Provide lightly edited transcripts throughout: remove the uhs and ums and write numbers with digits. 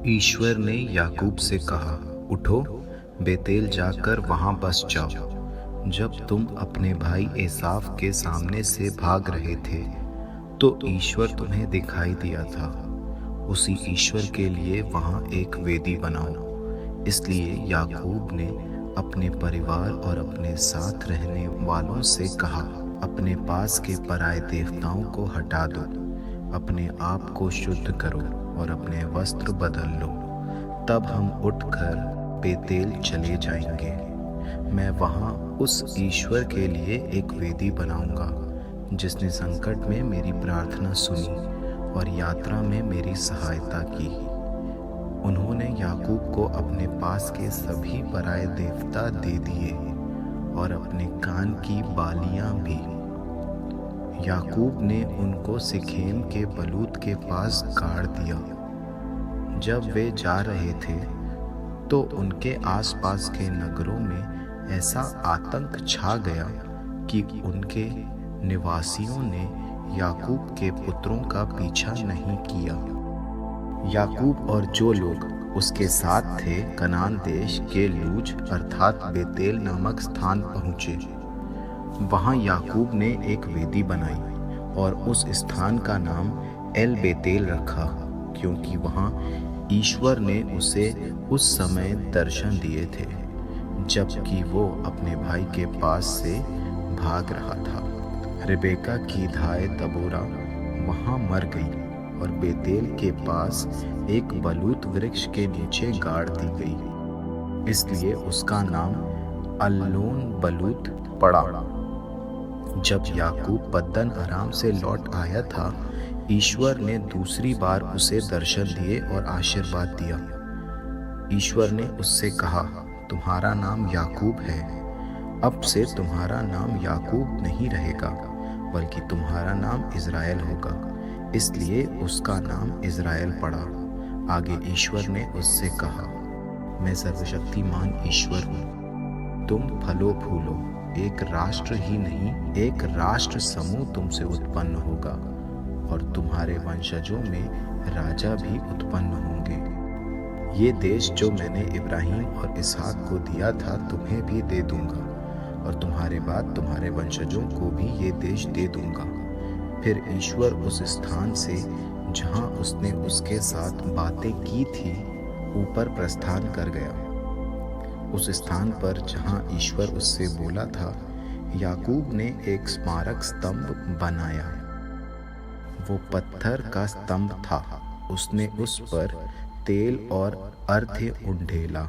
ईश्वर ने याकूब से कहा, उठो, बेतेल जाकर वहां बस जाओ। जब तुम अपने भाई एसाव के सामने से भाग रहे थे, तो ईश्वर तुम्हें दिखाई दिया था। उसी ईश्वर के लिए वहां एक वेदी बनाओ। इसलिए याकूब ने अपने परिवार और अपने साथ रहने वालों से कहा, अपने पास के पराये देवताओं को हटा दो, अपने आप को शुद्ध करो और अपने वस्त्र बदल लो। तब हम उठकर बेतेल चले जाएंगे। मैं वहाँ उस ईश्वर के लिए एक वेदी बनाऊंगा, जिसने संकट में मेरी प्रार्थना सुनी और यात्रा में मेरी सहायता की। उन्होंने याकूब को अपने पास के सभी पराये देवता दे दिए और अपने कान की बालियां भी। याकूब ने उनको सिखेम के बलूत के पास गाड़ दिया। जब वे जा रहे थे, तो उनके आसपास के नगरों में ऐसा आतंक छा गया कि उनके निवासियों ने याकूब के पुत्रों का पीछा नहीं किया। याकूब और जो लोग उसके साथ थे कनान देश के लूज अर्थात बेतेल नामक स्थान पहुँचे। वहाँ याकूब ने एक वेदी बनाई और उस स्थान का नाम एल बेतेल रखा, क्योंकि वहाँ ईश्वर ने उसे उस समय दर्शन दिए थे, जबकि वो अपने भाई के पास से भाग रहा था। रिबेका की धाय दबोरा वहाँ मर गई और बेतेल के पास एक बलूत वृक्ष के नीचे गाड़ दी गई। इसलिए उसका नाम अल्लोन बलूत पड़ा। जब याकूब पद्दन आराम से लौट आया था, ईश्वर ने दूसरी बार उसे दर्शन दिए और आशीर्वाद दिया। ईश्वर ने उससे कहा, तुम्हारा नाम याकूब है। अब से तुम्हारा नाम याकूब नहीं रहेगा, बल्कि तुम्हारा नाम इज़राइल होगा। इसलिए उसका नाम इज़राइल पड़ा। आगे ईश्वर ने उससे कहा, मैं सर्वशक्तिमान ईश्वर हूँ। तुम फलो फूलो, एक राष्ट्र ही नहीं, एक राष्ट्र समूह तुमसे उत्पन्न होगा और तुम्हारे वंशजों में राजा भी उत्पन्न होंगे। ये देश जो मैंने इब्राहिम और इसहाक को दिया था, तुम्हें भी दे दूंगा और तुम्हारे बाद तुम्हारे वंशजों को भी ये देश दे दूंगा। फिर ईश्वर उस स्थान से जहाँ उसने उसके साथ बातें की थी, ऊपर प्रस्थान कर गया। उस स्थान पर जहाँ ईश्वर उससे बोला था, याकूब ने एक स्मारक स्तंभ बनाया। वो पत्थर का स्तंभ था। उसने उस पर तेल और अर्घ्य उंडेला।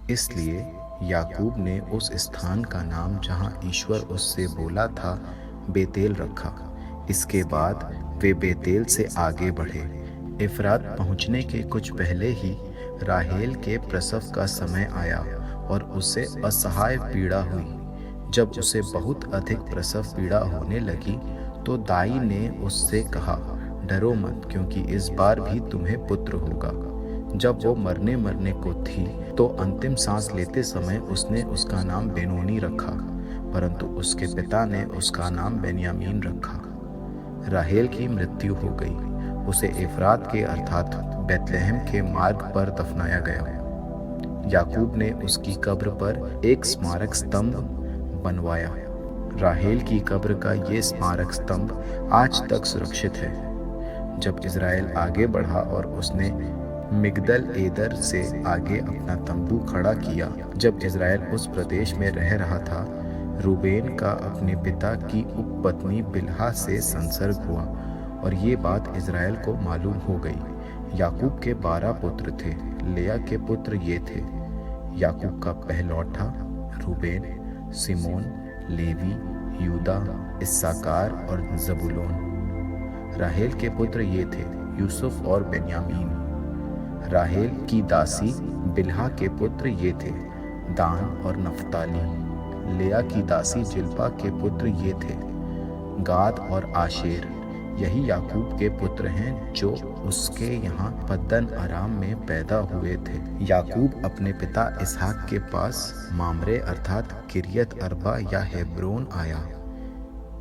इसलिए याकूब ने उस स्थान का नाम जहाँ ईश्वर उससे बोला था, बेतेल रखा। इसके बाद वे बेतेल से आगे बढ़े। इफ्रात पहुँचने के कुछ पहले ही राहेल के प्रसव का समय आया और उसे असहाय पीड़ा हुई। जब उसे बहुत अधिक प्रसव पीड़ा होने लगी, तो दाई ने उससे कहा, डरो मत, क्योंकि इस बार भी तुम्हें पुत्र होगा। जब वो मरने को थी, तो अंतिम सांस लेते समय उसने उसका नाम बेनोनी रखा, परंतु उसके पिता ने उसका नाम बेन्यामीन रखा। राहेल की मृत्यु हो गई। उसे एफ्रात के अर्थात बेतलहम के मार्ग पर दफनाया गया। याकूब ने उसकी कब्र पर एक स्मारक स्तंभ बनवाया। राहेल की कब्र का ये स्मारक स्तंभ आज तक सुरक्षित है। जब इज़राइल आगे बढ़ा और उसने मिगदल एदर से आगे अपना तंबू खड़ा किया, जब इज़राइल उस प्रदेश में रह रहा था, रूबेन का अपने पिता की उपपत्नी बिल्हा से संसर्ग हुआ और ये बात इज़राइल को मालूम हो गई। याकूब के 12 पुत्र थे। लिया के पुत्र ये थे, याकूब का पहलौठा रूबेन, सिमोन, लेवी, यूदा, इस्साकार और जबूलून। राहेल के पुत्र ये थे, यूसुफ और बेन्यामीन। राहेल की दासी बिल्हा के पुत्र ये थे, दान और नफ्ताली। लिया की दासी जिल्पा के पुत्र ये थे, गाद और आशेर। यही याकूब के पुत्र हैं जो उसके यहाँ पद्दन अराम में पैदा हुए थे। याकूब अपने पिता इसहाक के पास मामरे अर्थात किरियत अरबा या हेब्रोन आया,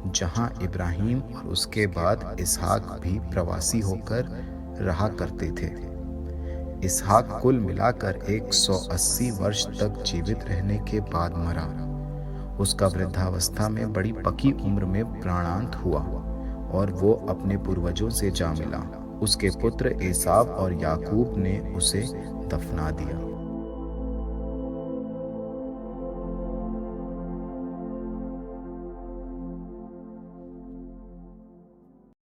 जहाँ इब्राहिम और उसके बाद इसहाक भी प्रवासी होकर रहा करते थे। इसहाक कुल मिलाकर 180 वर्ष तक जीवित रहने के बाद मरा। उसका वृद्धावस्था में बड़ी पकी उम्र में प्राणांत हुआ और वो अपने पूर्वजों से जा मिला। उसके पुत्र एसाव और याकूब ने उसे दफना दिया।